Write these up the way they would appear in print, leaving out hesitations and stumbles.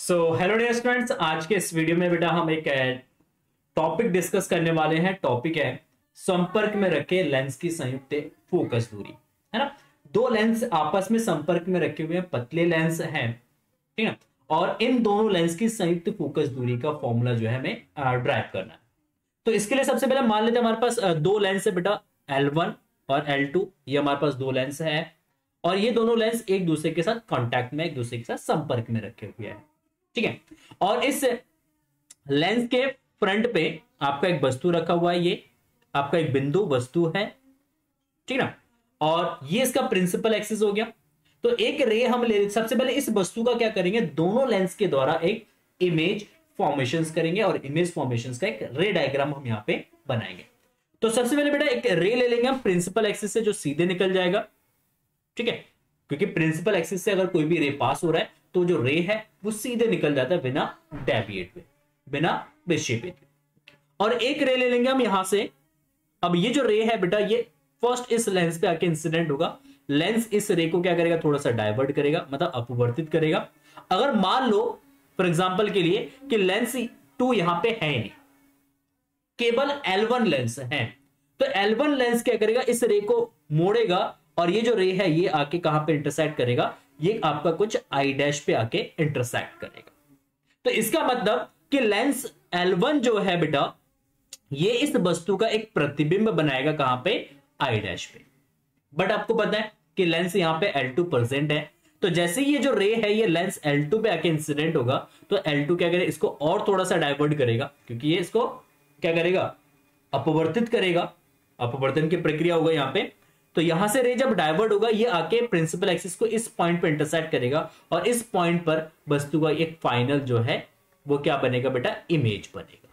So hello dear students, आज के इस वीडियो में बेटा हम एक टॉपिक डिस्कस करने वाले हैं। टॉपिक है संपर्क में रखे लेंस की संयुक्त फोकस दूरी, है ना। दो लेंस आपस में संपर्क में रखे हुए हैं, पतले लेंस हैं, ठीक है। और इन दोनों लेंस की संयुक्त फोकस दूरी का फॉर्मूला जो है हमें ड्राइव करना है। तो इसके लिए सबसे पहले मान लेते हैं हमारे पास दो लेंस है बेटा, L1 और L2। ये हमारे पास दो लेंस है और ये दोनों लेंस एक दूसरे के साथ कांटेक्ट में, एक दूसरे के साथ संपर्क में रखे हुए हैं, ठीक है। और इस लेंस के फ्रंट पे आपका एक वस्तु रखा हुआ है, ये आपका एक बिंदु वस्तु है, ठीक है ना। और ये इसका प्रिंसिपल एक्सिस हो गया। तो एक रे हम ले, सबसे पहले इस वस्तु का क्या करेंगे, दोनों लेंस के द्वारा एक इमेज फॉर्मेशंस करेंगे और इमेज फॉर्मेशंस का एक रे डायग्राम हम यहां पे बनाएंगे। तो सबसे पहले बेटा एक रे ले लेंगे हम प्रिंसिपल एक्सिस से, जो सीधे निकल जाएगा, ठीक है। क्योंकि प्रिंसिपल एक्सिस से अगर कोई भी रे पास हो रहा है तो जो रे है वो सीधे निकल जाता है बिना डेविएट हुए, बिना विक्षेपित। और एक रे ले लेंगे हम यहां से। अब ये जो रे है बेटा, ये फर्स्ट इस लेंस पे आके इंसिडेंट होगा। लेंस इस रे को क्या करेगा, थोड़ा सा डाइवर्ट करेगा, मतलब अपवर्तित करेगा। अगर मान लो फॉर एग्जांपल के लिए कि लेंस 2 यहां पे है नहीं, केवल L1 लेंस है, तो L1 लेंस क्या करेगा, इस रे को मोड़ेगा और ये जो रे है ये आके कहां पे इंटरसेक्ट करेगा, ये आपका कुछ आई डैश पे आके इंटरसेक्ट करेगा। तो इसका मतलब कि लेंस L1 जो है बेटा, ये इस वस्तु का एक प्रतिबिंब बनाएगा कहां पे, आई डैश पे। बट आपको पता है कि लेंस यहां पे L2 प्रेजेंट है, तो जैसे ये जो रे है ये लेंस L2 पे आके इंसिडेंट होगा, तो L2 क्या करेगा, इसको और थोड़ा सा डाइवर्ट करेगा, क्योंकि ये इसको क्या करेगा, अपवर्तित करेगा। अपवर्तन की प्रक्रिया होगा यहां पे। तो यहां से रे जब डाइवर्ट होगा, ये आके प्रिंसिपल एक्सिस को इस पॉइंट पर इंटरसेक्ट करेगा और इस पॉइंट पर वस्तु का एक फाइनल जो है वो क्या बनेगा बेटा, इमेज बनेगा।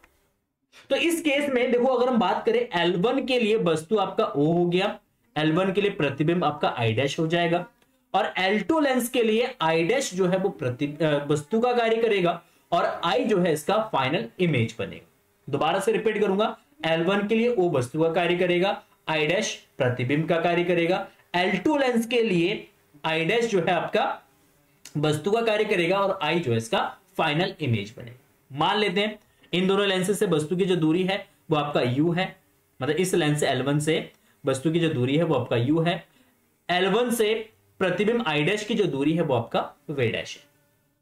तो इस केस में देखो, अगर हम बात करें L1 के लिए वस्तु आपका O हो गया, L1 के लिए प्रतिबिंब आपका I डैश हो जाएगा, और L2 लेंस के लिए I डैश जो है वो वस्तु का कार्य करेगा और I जो है इसका फाइनल इमेज बनेगा। दोबारा से रिपीट करूंगा, L1 के लिए O वस्तु का कार्य करेगा, I डैश प्रतिबिंब का कार्य करेगा। L2 लेंस के लिए I डैश जो है आपका वस्तु का कार्य करेगा और I जो है इसका फाइनल इमेज बनेगा। मान लेते हैं इन दोनों लेंसेज से वस्तु की जो दूरी है वो आपका U है, मतलब इस लेंस से L1 से वस्तु की जो दूरी है वो आपका U है। L1 से प्रतिबिंब I डैश की जो दूरी है वो आपका V डैश है,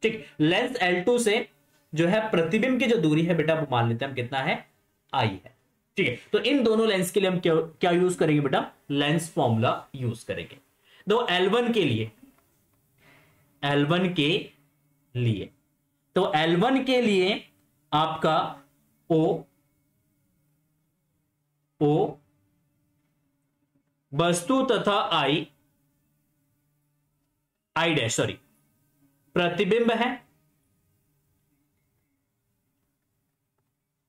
ठीक। लेंस L2 से जो है प्रतिबिंब की जो दूरी है बेटा, वो मान लेते हैं हम कितना है, I है, ठीक है। तो इन दोनों लेंस के लिए हम क्या यूज करेंगे बेटा, लेंस फॉर्मूला यूज करेंगे। तो L1 के लिए, L1 के लिए, तो L1 के लिए आपका O वस्तु तथा I डैश सॉरी प्रतिबिंब है,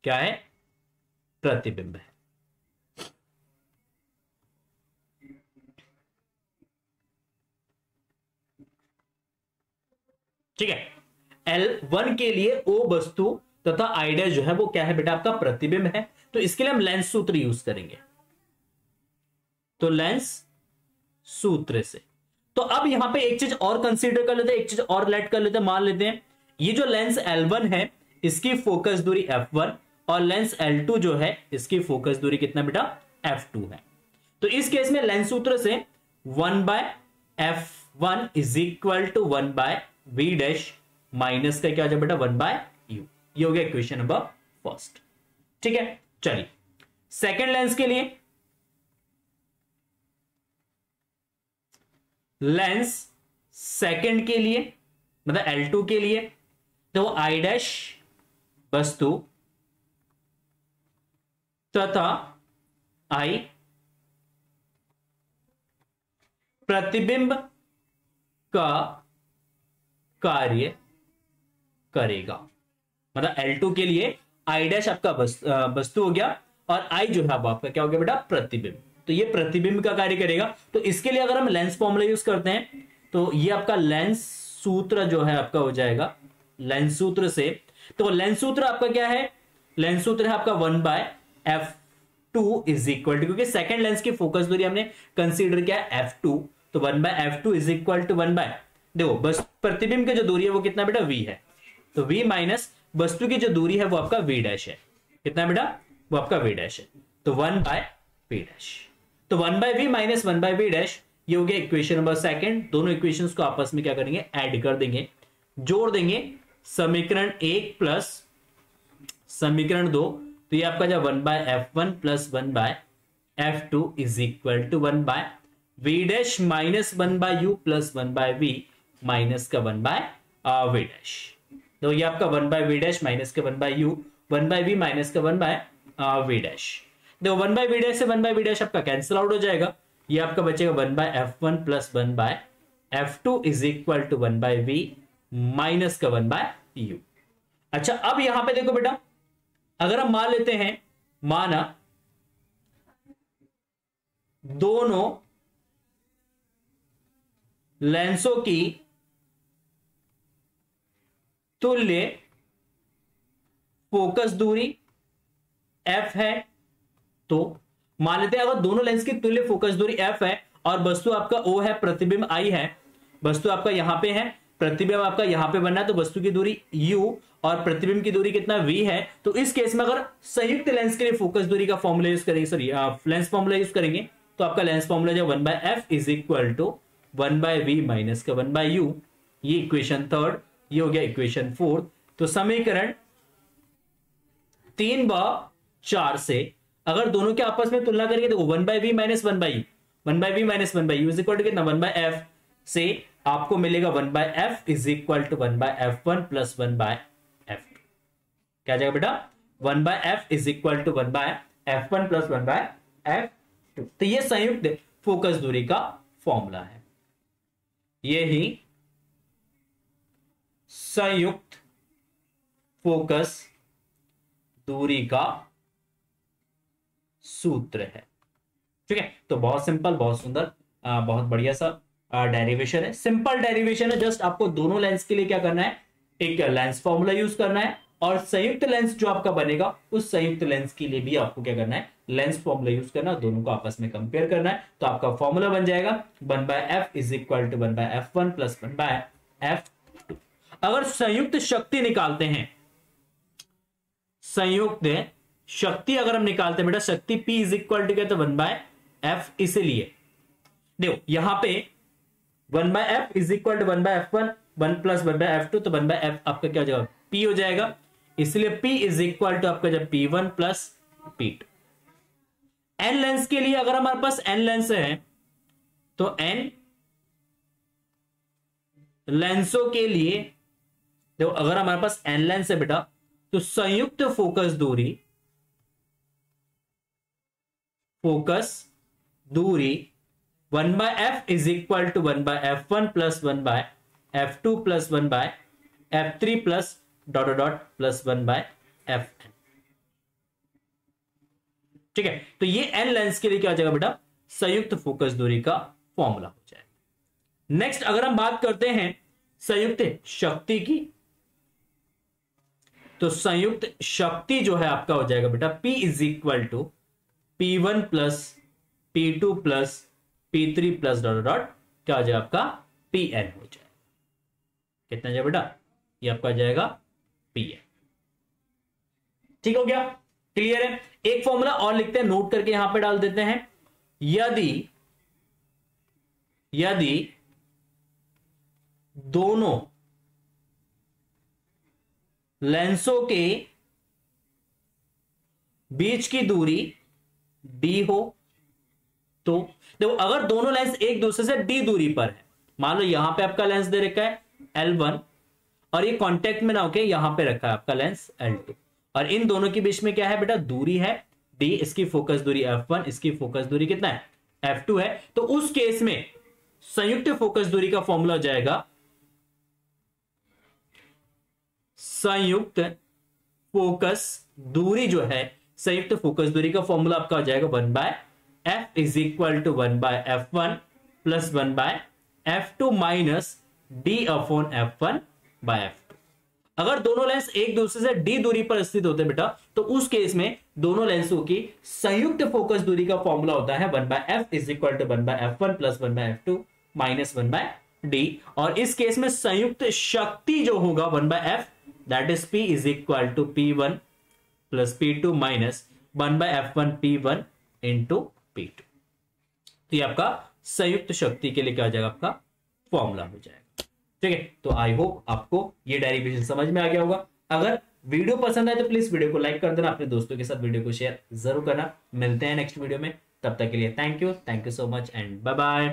क्या है, प्रतिबिंब है। ठीक है, L1 के लिए O वस्तु तथा I डैश जो है वो क्या है बेटा, आपका प्रतिबिंब है। तो इसके लिए हम लेंस सूत्र यूज करेंगे। तो लेंस सूत्र से, तो अब यहां पे एक चीज और कंसीडर कर लेते हैं, एक चीज और लेट कर लेते हैं। मान लेते हैं ये जो लेंस L1 है इसकी फोकस दूरी f1 और लेंस L2 जो है इसकी फोकस दूरी कितना बेटा, f2 है। तो इस केस में लेंस सूत्र से 1/f1 is equal to 1/v dash minus का क्या हो जाए बेटा, 1/u। ये हो गया इक्वेशन नंबर फर्स्ट, ठीक है। चलिए सेकेंड लेंस के लिए, लेंस सेकेंड के लिए मतलब L2 के लिए, तो I डैश वस्तु तथा I प्रतिबिंब का कार्य करेगा। मतलब L2 के लिए I डैश आपका वस्तु हो गया और I जो है आपका क्या हो गया बेटा, प्रतिबिंब। तो ये प्रतिबिंब का कार्य करेगा। तो इसके लिए अगर हम लेंस फॉर्मूला यूज करते हैं तो ये आपका लेंस सूत्र जो है आपका हो जाएगा, लेंस सूत्र से। तो लेंस सूत्र आपका क्या है, लेंस सूत्र है आपका 1/f2 इज इक्वल टू, क्योंकि सेकंड लेंस की फोकस दूरी हमने कंसीडर किया f2, तो 1/f2 इज इक्वल टू 1/, देखो बस प्रतिबिंब की जो दूरी है वो कितना बेटा, v है। तो v माइनस वस्तु की जो दूरी है वो आपका v डैश है। कितना बेटा? वो आपका v डैश है, तो 1 बाय v डैश। तो 1 by v minus 1 by v dash, ये हो गया इक्वेशन नंबर सेकंड। दोनों इक्वेशंस को आपस में क्या करेंगे? ऐड कर देंगे, जोड़ देंगे। समीकरण 1 प्लस समीकरण 2, तो ये आपका जो 1 by f1 plus 1 by f2 is equal to 1 by v dash minus 1 by u plus 1 by v minus का 1 बाय v डैश। तो ये आपका 1 बाय v डैश माइनस का 1 by u, 1 by v minus का 1 बाय v डैश। देखो 1 by v dash से 1 by v dash आपका cancel out हो जाएगा, ये आपका बचेगा 1 by f1 plus 1 by f2 is equal to 1 by v minus का 1 बाय u। अच्छा, अब यहां पे देखो बेटा, अगर हम मान लेते हैं, माना दोनों लेंसों की तुल्य फोकस दूरी f है, तो मान लेते हैं अगर दोनों लेंस की तुल्य फोकस दूरी f है और वस्तु आपका O है, प्रतिबिंब I है, वस्तु आपका यहां पे है, प्रतिबिंब आपका यहां पे बनना है, तो वस्तु की दूरी u और प्रतिबिंब की दूरी कितना v है। तो इस केस में अगर संयुक्त लेंस के लिए फोकस दूरी का फॉर्मूला यूज करेंगे, सॉरी लेंस फॉर्मूला यूज करेंगे, तो आपका लेंस फॉर्मूला जो 1 by f is equal to 1 by v minus का 1 बाय u। ये इक्वेशन थर्ड, ये हो गया इक्वेशन फोर्थ। तो समीकरण 3 व 4 से अगर दोनों के आपस में तुलना करेंगे, देखो 1 by v minus 1 by u, 1 by v minus 1 by u is equal to कितना? 1 बाय f से आपको मिलेगा 1 by f is equal to 1 by f1 plus 1 by f2। क्या जाएगा बेटा? 1 by f is equal to 1 by f1 plus 1 by f2। तो ये संयुक्त फोकस दूरी का फॉर्मूला है, ये ही संयुक्त फोकस दूरी का सूत्र है। ठीक है, तो बहुत सिंपल, बहुत सुंदर, बहुत बढ़िया सा डेरिवेशन है, सिंपल डेरिवेशन है। जस्ट आपको दोनों लेंस के लिए क्या करना है? एक लेंस फॉर्मूला यूज करना है, और संयुक्त लेंस जो आपका बनेगा उस संयुक्त लेंस के लिए भी आपको क्या करना है? लेंस फॉर्मूला यूज करना है, दोनों को आपस में कंपेयर करना है। तो आपका फॉर्मूला बन जाएगा 1 by f is equal to 1 by f1 plus 1 by f2। अगर संयुक्त शक्ति निकालते हैं, संयुक्त शक्ति अगर हम निकालते हैं बेटा, शक्ति P इज इक्वल टू क्या? तो 1 बाय f। इसलिए देखो यहां पे 1 by f is equal to 1 by f1 1 plus 1 by f2, तो 1 बाय f आपका क्या हो जाएगा? P हो जाएगा। इसलिए P इज इक्वल टू आपका जब P1 plus P2। n lens के लिए अगर हमारे पास n लेंस है, तो n लेंसों के लिए देखो, अगर हमारे पास n लेंस है बेटा, तो संयुक्त फोकस दूरी 1 by f is equal to 1 by f1 plus 1 by f2 plus 1 by f3 plus dot dot plus 1 by fn। ठीक है, तो ये n लेंस के लिए क्या हो जाएगा बेटा? संयुक्त फोकस दूरी का फॉर्मूला हो जाएगा। नेक्स्ट अगर हम बात करते हैं संयुक्त शक्ति की, तो संयुक्त शक्ति जो है आपका हो जाएगा बेटा P is equal to P1 plus P2 plus P3 plus dot dot क्या हो जाएगा? आपका Pn हो जाएगा। कितना जाएगा बेटा? ये आपका जाएगा Pn। ठीक हो गया, क्लियर है। एक फॉर्मूला और लिखते हैं, नोट करके यहां पे डाल देते हैं। यदि दोनों लेंसों के बीच की दूरी d हो, तो देखो अगर दोनों लेंस एक दूसरे से d दूरी पर है, मान लो यहां पे आपका लेंस दे रखा है L1 और ये कांटेक्ट में ना होके यहां पे रखा है आपका लेंस L2, और इन दोनों के बीच में क्या है बेटा? दूरी है d, इसकी फोकस दूरी f1, इसकी फोकस दूरी कितना है? f2 है। तो उस केस में संयुक्त फोकस दूरी का फॉर्मूला हो जाएगा, संयुक्त फोकस दूरी जो है, संयुक्त फोकस दूरी का फॉर्मूला आपका हो जाएगा 1 by f is equal to 1 by f1 plus 1 by f2 minus d upon f1 by f2। अगर दोनों लेंस एक दूसरे से d दूरी पर स्थित होते हैं बेटा, तो उस केस में दोनों लेंसों की संयुक्त फोकस दूरी का फॉर्मूला होता है 1 by f is equal to 1 by f1 plus 1 by f2 minus 1 by d। और इस केस में संयुक्त शक्ति जो होगा 1 by f that is P is equal to P1 plus P2 minus 1/F1 P1 into P2। तो ये आपका संयुक्त शक्ति के लिए क्या हो जाएगा, आपका फॉर्मूला हो जाएगा। ठीक है, तो आई होप आपको ये डेरिवेशन समझ में आ गया होगा। अगर वीडियो पसंद आए तो प्लीज वीडियो को लाइक कर देना, अपने दोस्तों के साथ वीडियो को शेयर जरूर करना। मिलते हैं नेक्स्ट वीडियो में, तब तक के लिए thank you so much and bye bye.